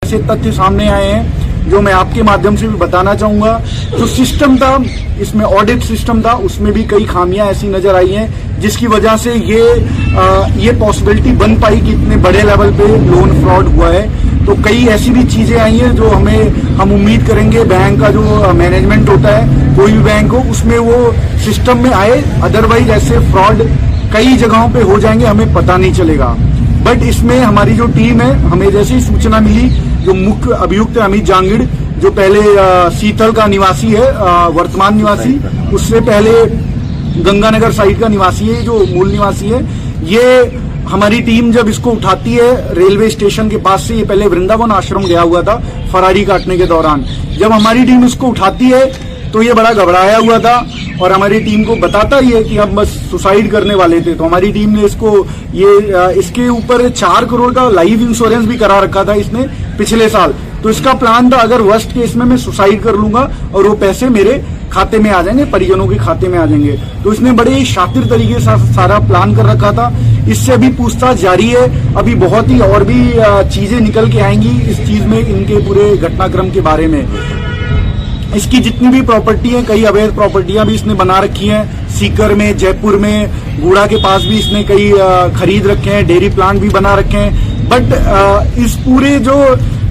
ऐसे तथ्य सामने आए हैं जो मैं आपके माध्यम से भी बताना चाहूंगा। जो सिस्टम था, इसमें ऑडिट सिस्टम था, उसमें भी कई खामियां ऐसी नजर आई हैं जिसकी वजह से ये पॉसिबिलिटी बन पाई कि इतने बड़े लेवल पे लोन फ्रॉड हुआ है। तो कई ऐसी भी चीजें आई हैं जो हम उम्मीद करेंगे बैंक का जो मैनेजमेंट होता है, कोई भी बैंक हो, उसमें वो सिस्टम में आए। अदरवाइज ऐसे फ्रॉड कई जगहों पे हो जाएंगे, हमें पता नहीं चलेगा। बट इसमें हमारी जो टीम है, हमें जैसी सूचना मिली, जो मुख्य अभियुक्त है अमित जांगिड़, जो पहले सीथल का निवासी है, वर्तमान निवासी, उससे पहले गंगानगर साइड का निवासी है, जो मूल निवासी है, ये हमारी टीम जब इसको उठाती है रेलवे स्टेशन के पास से, ये पहले वृंदावन आश्रम गया हुआ था फरारी काटने के दौरान, जब हमारी टीम इसको उठाती है तो ये बड़ा घबराया हुआ था और हमारी टीम को बताता ही है कि हम बस सुसाइड करने वाले थे। तो हमारी टीम ने इसके ऊपर 4 करोड़ का लाइफ इंश्योरेंस भी करा रखा था इसने पिछले साल। तो इसका प्लान था अगर वर्स्ट केस में मैं सुसाइड कर लूंगा और वो पैसे मेरे खाते में आ जाएंगे, परिजनों के खाते में आ जाएंगे। तो इसने बड़े शातिर तरीके से सारा प्लान कर रखा था। इससे अभी पूछताछ जारी है, अभी बहुत ही और भी चीजें निकल के आएंगी इस चीज में, इनके पूरे घटनाक्रम के बारे में। इसकी जितनी भी प्रॉपर्टी है, कई अवैध प्रॉपर्टियां भी इसने बना रखी हैं। सीकर में, जयपुर में, गुड़ा के पास भी इसने कई खरीद रखे हैं, डेयरी प्लांट भी बना रखे हैं। बट इस पूरे जो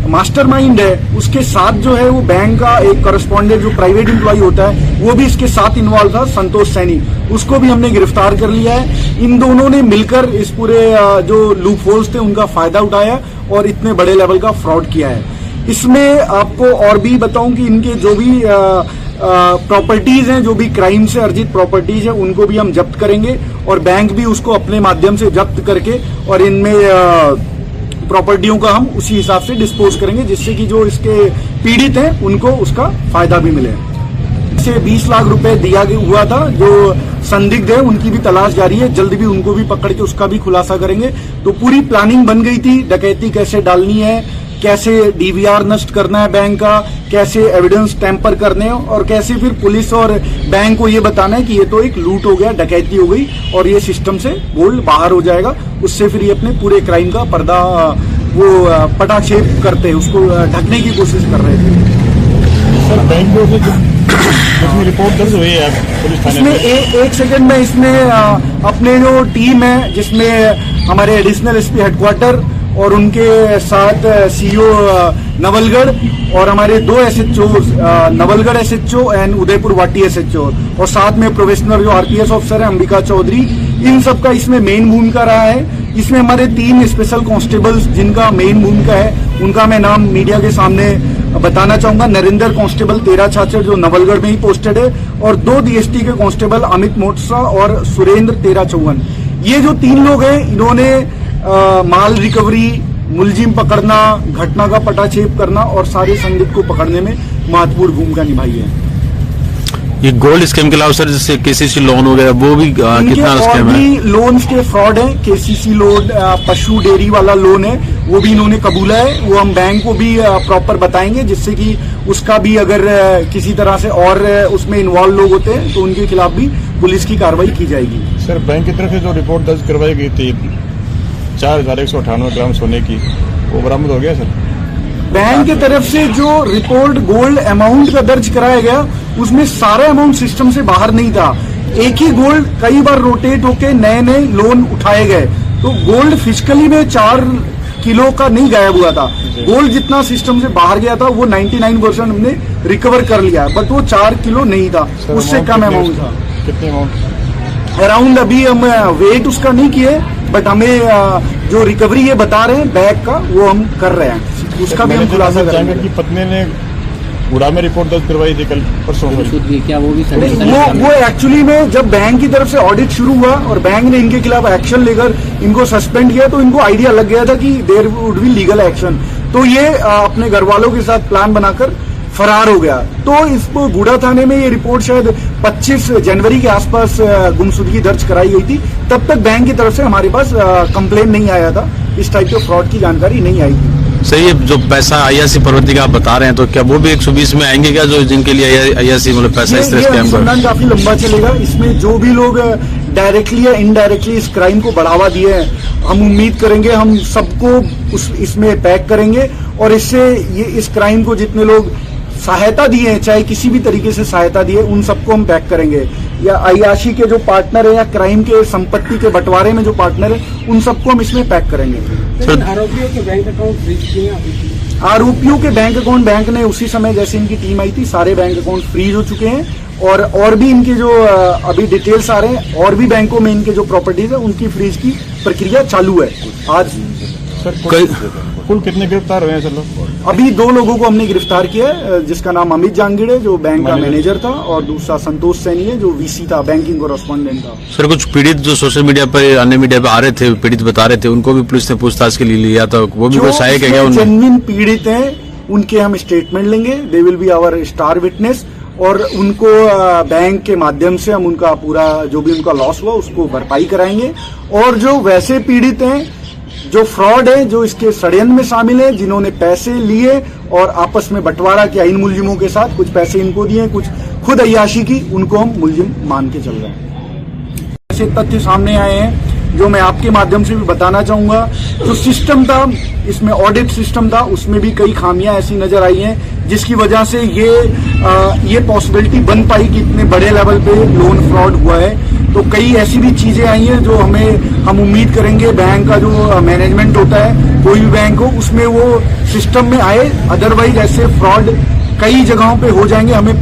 मास्टरमाइंड है, उसके साथ जो है वो बैंक का एक करस्पॉन्डेंट जो प्राइवेट एम्प्लॉय होता है, वो भी इसके साथ इन्वॉल्व था, संतोष सैनी, उसको भी हमने गिरफ्तार कर लिया है। इन दोनों ने मिलकर इस पूरे जो लूप होल्स थे उनका फायदा उठाया और इतने बड़े लेवल का फ्रॉड किया है। इसमें आपको और भी बताऊं कि इनके जो भी प्रॉपर्टीज हैं, जो भी क्राइम से अर्जित प्रॉपर्टीज हैं, उनको भी हम जब्त करेंगे और बैंक भी उसको अपने माध्यम से जब्त करके और इनमें प्रॉपर्टियों का हम उसी हिसाब से डिस्पोज करेंगे, जिससे कि जो इसके पीड़ित हैं उनको उसका फायदा भी मिले। इसे 20 लाख रुपए दिया हुआ था। जो संदिग्ध है उनकी भी तलाश जारी है, जल्द भी उनको भी पकड़ के उसका भी खुलासा करेंगे। तो पूरी प्लानिंग बन गई थी, डकैती कैसे डालनी है, कैसे डीवीआर नष्ट करना है बैंक का, कैसे एविडेंस टैंपर करने हैं और कैसे फिर पुलिस और बैंक को ये बताना है कि ये तो एक लूट हो गया, डकैती हो गई और ये सिस्टम से गोल्ड बाहर हो जाएगा। उससे फिर ये अपने पूरे क्राइम का पर्दा वो पटाक्षेप करते हैं, उसको ढकने की कोशिश कर रहे थे। सर, बैंक को रिपोर्ट दर्ज हुई है पुलिस थाने में? एक सेकंड में इसमें अपने जो टीम है, जिसमें हमारे एडिशनल एसपी हेडक्वार्टर और उनके साथ सीईओ नवलगढ़ और हमारे 2 SHO, Nawalgarh SHO and Udaipur वाटी एसएचओ, और साथ में प्रोफेशनल जो आरपीएस ऑफिसर है अंबिका चौधरी, इन सबका इसमें मेन भूमिका रहा है। इसमें हमारे 3 स्पेशल कांस्टेबल्स जिनका मेन भूमिका है, उनका मैं नाम मीडिया के सामने बताना चाहूंगा। नरेंद्र कांस्टेबल 13 छाछड़ जो नवलगढ़ में ही पोस्टेड है, और 2 डीएसटी के कांस्टेबल अमित मोटसा और सुरेंद्र 1354। ये जो 3 लोग हैं, इन्होंने माल रिकवरी, मुलजिम पकड़ना, घटना का पटाक्षेप करना और सारे संदिग्ध को पकड़ने में महत्वपूर्ण भूमिका निभाई है। ये गोल्ड स्कीम के अलावा सर, जैसे केसीसी लोन वगैरह, वो भी कितना स्कीम है? लोन्स के फ्रॉड है, केसीसी लोन, पशु डेयरी वाला लोन है, वो भी इन्होंने कबूला है। वो हम बैंक को भी प्रॉपर बताएंगे, जिससे कि उसका भी अगर किसी तरह से और उसमें इन्वॉल्व लोग होते हैं तो उनके खिलाफ भी पुलिस की कार्रवाई की जाएगी। सर, बैंक की तरफ से जो रिपोर्ट दर्ज करवाई गई थी 4198 ग्राम सोने की, वो बरामद हो गया सर? बैंक की तरफ से जो रिपोर्ट गोल्ड अमाउंट का दर्ज कराया गया, उसमें सारा अमाउंट सिस्टम से बाहर नहीं था। एक ही गोल्ड कई बार रोटेट होके नए नए लोन उठाए गए, तो गोल्ड फिजिकली में 4 किलो का नहीं गायब हुआ था। गोल्ड जितना सिस्टम से बाहर गया था वो 99% हमने रिकवर कर लिया, बट वो 4 किलो नहीं था, उससे कम अमाउंट था। कितने अमाउंट अराउंड? अभी हम वेट उसका नहीं किए, बट हमें जो रिकवरी ये बता रहे हैं बैग का, वो हम कर रहे हैं, उसका भी हम खुलासा करेंगे। की पत्नी ने गुड़ा में रिपोर्ट दर्ज करवाई थी कल परसों, क्या वो भी वो एक्चुअली में जब बैंक की तरफ से ऑडिट शुरू हुआ और बैंक ने इनके खिलाफ एक्शन लेकर इनको सस्पेंड किया, तो इनको आइडिया लग गया था कि there would be legal action. तो ये अपने घर वालों के साथ प्लान बनाकर फरार हो गया। तो इसको गुड़ा थाने में ये रिपोर्ट शायद 25 जनवरी के आसपास गुमशुदगी दर्ज कराई गई थी। तब तक बैंक की तरफ से हमारे पास कंप्लेन नहीं आया था, इस टाइप के फ्रॉड की जानकारी नहीं आई थी। सही है। जो पैसा आईआरसी प्रवृत्ति का आप बता रहे हैं, तो क्या वो भी 120 में आएंगे क्या, जो जिनके लिए आईआरसी मतलब पैसा इस तरह स्कैम कर? काफी लंबा चलेगा। इसमें जो भी लोग डायरेक्टली या इनडायरेक्टली इस क्राइम को बढ़ावा दिए हैं, हम उम्मीद करेंगे हम सबको इसमें पैक करेंगे और इससे ये इस क्राइम को जितने लोग सहायता दी है, चाहे किसी भी तरीके से सहायता दी है, उन सबको हम पैक करेंगे। या अय्याशी के जो पार्टनर है या क्राइम के संपत्ति के बंटवारे में जो पार्टनर है, उन सबको हम इसमें पैक करेंगे। आरोपियों के बैंक अकाउंट फ्रीज किए हैं। आरोपियों के बैंक अकाउंट बैंक ने उसी समय जैसे इनकी टीम आई थी, सारे बैंक अकाउंट फ्रीज हो चुके हैं। और भी इनके जो अभी डिटेल्स आ रहे हैं, और भी बैंकों में इनके जो प्रॉपर्टीज है उनकी फ्रीज की प्रक्रिया चालू है। आज कुल कितने गिरफ्तार हुए हैं सर लोग? अभी 2 लोगों को हमने गिरफ्तार किया है, जिसका नाम अमित जांगिड़े जो बैंक का मैनेजर था, और दूसरा संतोष सैनी है जो वीसी था, बैंकिंग कॉरेस्पॉन्डेंट था। सर कुछ पीड़ित जो सोशल मीडिया पर अन्य मीडिया पे आ रहे थे, पीड़ित बता रहे थे, उनको भी पुलिस ने पूछताछ के लिए लिया था, वो भी कोई सहायक है क्या? जेन्युइन पीड़ित हैं, उनके हम स्टेटमेंट लेंगे, they will be our star witness, और उनको बैंक के माध्यम से हम उनका पूरा जो भी उनका लॉस हुआ उसको भरपाई कराएंगे। और जो वैसे पीड़ित हैं, जो फ्रॉड है, जो इसके षड्यंत्र में शामिल है, जिन्होंने पैसे लिए और आपस में बंटवारा किया इन मुलजिमों के साथ, कुछ पैसे इनको दिए, कुछ खुद अय्याशी की, उनको हम मुलजिम मान के चल रहे हैं। ऐसे तथ्य सामने आए हैं जो मैं आपके माध्यम से भी बताना चाहूंगा। जो सिस्टम था, इसमें ऑडिट सिस्टम था, उसमें भी कई खामियां ऐसी नजर आई हैं जिसकी वजह से ये पॉसिबिलिटी बन पाई कि इतने बड़े लेवल पे लोन फ्रॉड हुआ है। तो कई ऐसी भी चीजें आई हैं जो हम उम्मीद करेंगे बैंक का जो मैनेजमेंट होता है, कोई भी बैंक हो, उसमें वो सिस्टम में आए। अदरवाइज ऐसे फ्रॉड कई जगहों पे हो जाएंगे, हमें